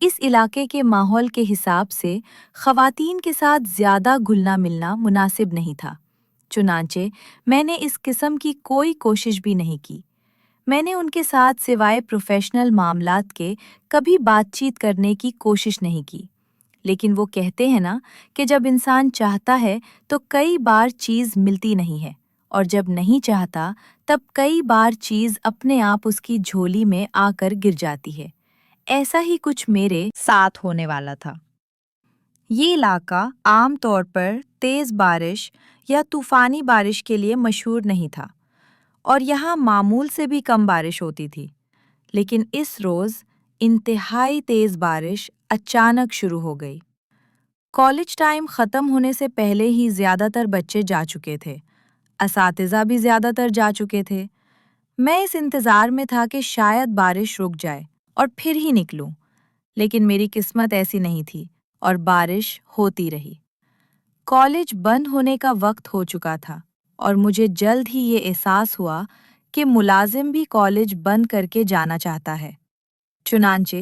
اس علاقے کے ماحول کے حساب سے خواتین کے ساتھ زیادہ گھلنا ملنا مناسب نہیں تھا، چنانچہ میں نے اس قسم کی کوئی کوشش بھی نہیں کی۔ میں نے ان کے ساتھ سوائے پروفیشنل معاملات کے کبھی بات چیت کرنے کی کوشش نہیں کی، لیکن وہ کہتے ہیں نا کہ جب انسان چاہتا ہے تو کئی بار چیز ملتی نہیں ہے، اور جب نہیں چاہتا تب کئی بار چیز اپنے آپ اس کی جھولی میں آ کر گر جاتی ہے۔ ایسا ہی کچھ میرے ساتھ ہونے والا تھا۔ یہ علاقہ عام طور پر تیز بارش یا طوفانی بارش کے لیے مشہور نہیں تھا، اور یہاں معمول سے بھی کم بارش ہوتی تھی، لیکن اس روز انتہائی تیز بارش اچانک شروع ہو گئی۔ کالج ٹائم ختم ہونے سے پہلے ہی زیادہ تر بچے جا چکے تھے، اساتذہ بھی زیادہ تر جا چکے تھے۔ میں اس انتظار میں تھا کہ شاید بارش رک جائے اور پھر ہی نکلوں، لیکن میری قسمت ایسی نہیں تھی اور بارش ہوتی رہی۔ کالج بند ہونے کا وقت ہو چکا تھا اور مجھے جلد ہی یہ احساس ہوا کہ ملازم بھی کالج بند کر کے جانا چاہتا ہے، چنانچہ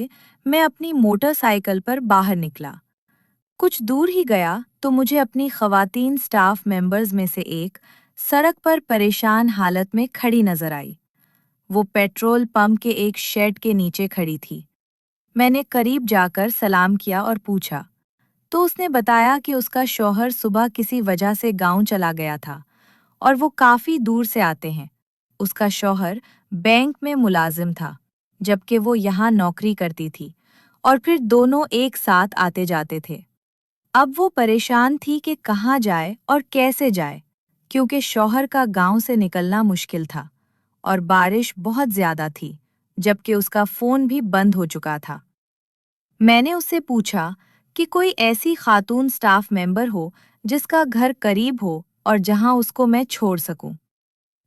میں اپنی موٹر سائیکل پر باہر نکلا۔ کچھ دور ہی گیا تو مجھے اپنی خواتین سٹاف ممبرز میں سے ایک سڑک پر پریشان حالت میں کھڑی نظر آئی۔ وہ پیٹرول پمپ کے ایک شیڈ کے نیچے کھڑی تھی۔ میں نے قریب جا کر سلام کیا اور پوچھا تو اس نے بتایا کہ اس کا شوہر صبح کسی وجہ سے گاؤں چلا گیا تھا اور وہ کافی دور سے آتے ہیں۔ اس کا شوہر بینک میں ملازم تھا، جبکہ وہ یہاں نوکری کرتی تھی، اور پھر دونوں ایک ساتھ آتے جاتے تھے۔ اب وہ پریشان تھی کہ کہاں جائے اور کیسے جائے، کیونکہ شوہر کا گاؤں سے نکلنا مشکل تھا اور بارش بہت زیادہ تھی، جبکہ اس کا فون بھی بند ہو چکا تھا۔ میں نے اس سے پوچھا کہ کوئی ایسی خاتون سٹاف ممبر ہو جس کا گھر قریب ہو اور جہاں اس کو میں چھوڑ سکوں۔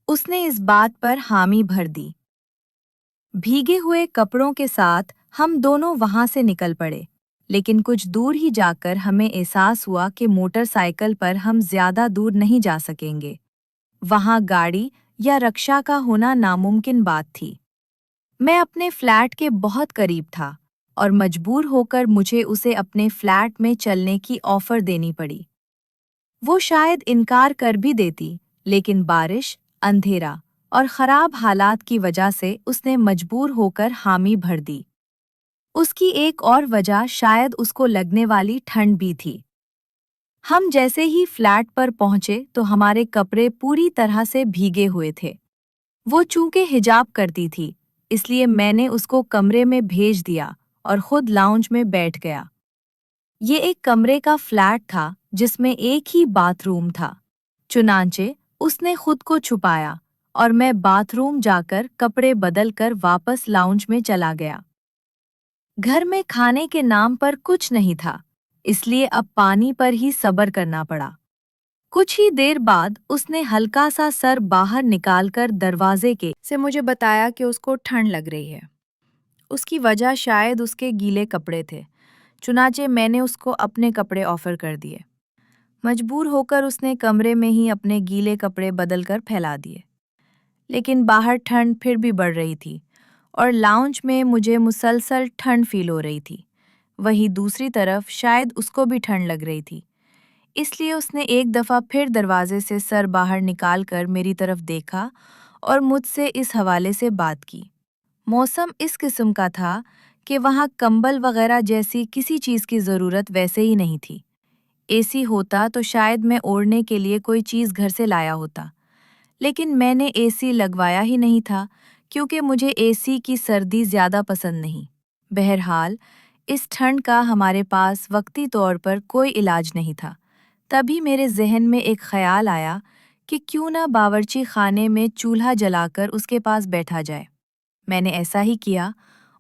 اس نے اس بات پر حامی بھر دی۔ بھیگے ہوئے کپڑوں کے ساتھ ہم دونوں وہاں سے نکل پڑے، لیکن کچھ دور ہی جا کر ہمیں احساس ہوا کہ موٹر سائیکل پر ہم زیادہ دور نہیں جا سکیں گے۔ وہاں گاڑی یا رکشا کا ہونا ناممکن بات تھی۔ میں اپنے فلیٹ کے بہت قریب تھا اور مجبور ہو کر مجھے اسے اپنے فلیٹ میں چلنے کی آفر دینی پڑی۔ وہ شاید انکار کر بھی دیتی، لیکن بارش، اندھیرا اور خراب حالات کی وجہ سے اس نے مجبور ہو کر حامی بھر دی۔ اس کی ایک اور وجہ شاید اس کو لگنے والی ٹھنڈ بھی تھی۔ ہم جیسے ہی فلیٹ پر پہنچے تو ہمارے کپڑے پوری طرح سے بھیگے ہوئے تھے۔ وہ چونکہ حجاب کرتی تھی، اس لیے میں نے اس کو کمرے میں بھیج دیا اور خود لاؤنج میں بیٹھ گیا۔ یہ ایک کمرے کا فلیٹ تھا جس میں ایک ہی باتھ روم تھا، چنانچہ اس نے خود کو چھپایا اور میں باتھ روم جا کر کپڑے بدل کر واپس لاؤنج میں چلا گیا۔ گھر میں کھانے کے نام پر کچھ نہیں تھا، اس لیے اب پانی پر ہی صبر کرنا پڑا۔ کچھ ہی دیر بعد اس نے ہلکا سا سر باہر نکال کر دروازے کے سے مجھے بتایا کہ اس کو ٹھنڈ لگ رہی ہے۔ اس کی وجہ شاید اس کے گیلے کپڑے تھے، چنانچہ میں نے اس کو اپنے کپڑے آفر کر دیے۔ مجبور ہو کر اس نے کمرے میں ہی اپنے گیلے کپڑے بدل کر پھیلا دیے، لیکن باہر ٹھنڈ پھر بھی بڑھ رہی تھی اور لاؤنج میں مجھے مسلسل ٹھنڈ فیل ہو رہی تھی۔ وہیں دوسری طرف شاید اس کو بھی ٹھنڈ لگ رہی تھی، اس لیے اس نے ایک دفعہ پھر دروازے سے سر باہر نکال کر میری طرف دیکھا اور مجھ سے اس حوالے سے بات کی۔ موسم اس قسم کا تھا کہ وہاں کمبل وغیرہ جیسی کسی چیز کی ضرورت ویسے ہی نہیں تھی۔ اے سی ہوتا تو شاید میں اوڑھنے کے لیے کوئی چیز گھر سے لایا ہوتا، لیکن میں نے اے سی لگوایا ہی نہیں تھا کیونکہ مجھے اے سی کی سردی زیادہ پسند نہیں۔ بہرحال اس ٹھنڈ کا ہمارے پاس وقتی طور پر کوئی علاج نہیں تھا۔ تبھی میرے ذہن میں ایک خیال آیا کہ کیوں نہ باورچی خانے میں چولہا جلا کر اس کے پاس بیٹھا جائے۔ میں نے ایسا ہی کیا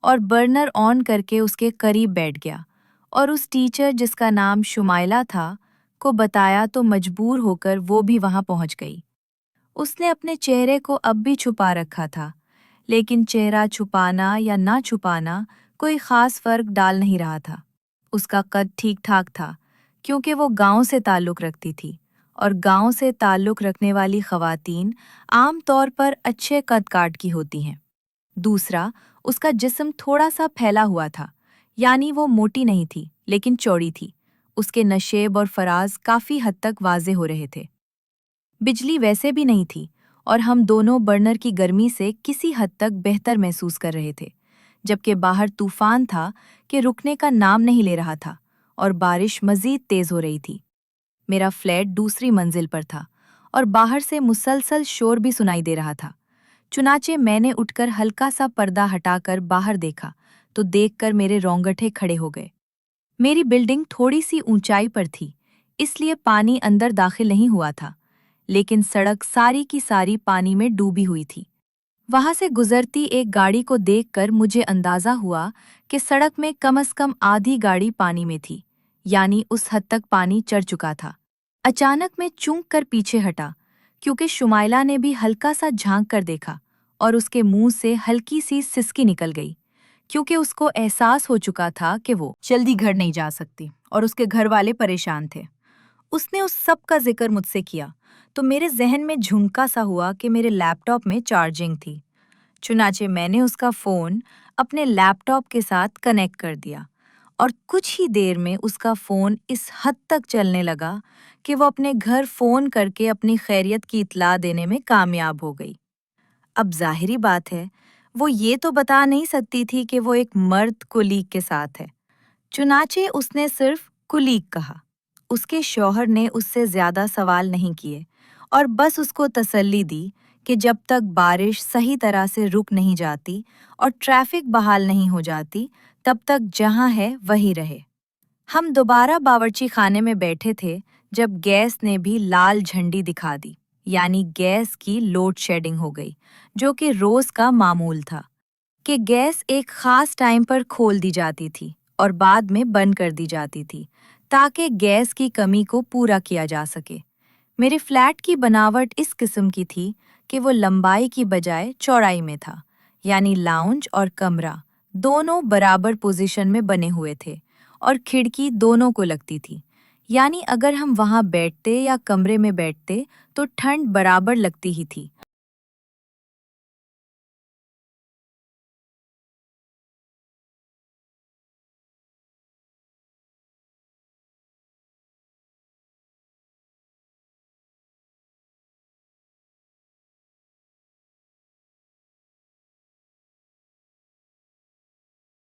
اور برنر آن کر کے اس کے قریب بیٹھ گیا اور اس ٹیچر جس کا نام شمائلہ تھا کو بتایا تو مجبور ہو کر وہ بھی وہاں پہنچ گئی۔ اس نے اپنے چہرے کو اب بھی چھپا رکھا تھا، لیکن چہرہ چھپانا یا نہ چھپانا کوئی خاص فرق ڈال نہیں رہا تھا۔ اس کا قد ٹھیک ٹھاک تھا کیونکہ وہ گاؤں سے تعلق رکھتی تھی، اور گاؤں سے تعلق رکھنے والی خواتین عام طور پر اچھے قد کاٹ کی ہوتی ہیں۔ دوسرا، اس کا جسم تھوڑا سا پھیلا ہوا تھا یعنی وہ موٹی نہیں تھی لیکن چوڑی تھی۔ اس کے نشیب اور فراز کافی حد تک واضح ہو رہے تھے۔ بجلی ویسے بھی نہیں تھی اور ہم دونوں برنر کی گرمی سے کسی حد تک بہتر محسوس کر رہے تھے، جبکہ باہر طوفان تھا کہ رکنے کا نام نہیں لے رہا تھا اور بارش مزید تیز ہو رہی تھی۔ میرا فلیٹ دوسری منزل پر تھا اور باہر سے مسلسل شور بھی سنائی دے رہا تھا۔ چنانچہ میں نے اٹھ کر ہلکا سا پردہ ہٹا کر باہر دیکھا تو دیکھ کر میرے رونگٹے کھڑے ہو گئے۔ میری بلڈنگ تھوڑی سی اونچائی پر تھی، اس لیے پانی اندر داخل نہیں ہوا تھا، لیکن سڑک ساری کی ساری پانی میں ڈوبی ہوئی تھی۔ وہاں سے گزرتی ایک گاڑی کو دیکھ کر مجھے اندازہ ہوا کہ سڑک میں کم از کم آدھی گاڑی پانی میں تھی، یعنی اس حد تک پانی چڑھ چکا تھا۔ اچانک میں چونک کر پیچھے ہٹا کیونکہ شمائلہ نے بھی ہلکا سا جھانک کر دیکھا اور اس کے منہ سے ہلکی سی سسکی نکل گئی، کیونکہ اس کو احساس ہو چکا تھا کہ وہ جلدی گھر نہیں جا سکتی اور اس کے گھر والے پریشان تھے۔ اس نے اس سب کا ذکر مجھ سے کیا تو میرے ذہن میں جھنکا سا ہوا کہ میرے لیپ ٹاپ میں چارجنگ تھی۔ چنانچہ میں نے اس کا فون اپنے لیپ ٹاپ کے ساتھ کنیکٹ کر دیا اور کچھ ہی دیر میں اس کا فون اس حد تک چلنے لگا کہ وہ اپنے گھر فون کر کے اپنی خیریت کی اطلاع دینے میں کامیاب ہو گئی۔ اب ظاہری بات ہے، وہ یہ تو بتا نہیں سکتی تھی کہ وہ ایک مرد کولیگ کے ساتھ ہے، چنانچہ اس نے صرف کولیگ کہا۔ اس کے شوہر نے اس سے زیادہ سوال نہیں کیے اور بس اس کو تسلی دی کہ جب تک بارش صحیح طرح سے رک نہیں جاتی اور ٹریفک بحال نہیں ہو جاتی تب تک جہاں ہے وہی رہے۔ ہم دوبارہ باورچی خانے میں بیٹھے تھے جب گیس نے بھی لال جھنڈی دکھا دی، یعنی گیس کی لوڈ شیڈنگ ہو گئی، جو کہ روز کا معمول تھا کہ گیس ایک خاص ٹائم پر کھول دی جاتی تھی اور بعد میں بند کر دی جاتی تھی تاکہ گیس کی کمی کو پورا کیا جا سکے۔ میرے فلیٹ کی بناوٹ اس قسم کی تھی کہ وہ لمبائی کی بجائے چوڑائی میں تھا، یعنی لاؤنج اور کمرہ دونوں برابر پوزیشن میں بنے ہوئے تھے اور کھڑکی دونوں کو لگتی تھی، یعنی اگر ہم وہاں بیٹھتے یا کمرے میں بیٹھتے تو ٹھنڈ برابر لگتی ہی تھی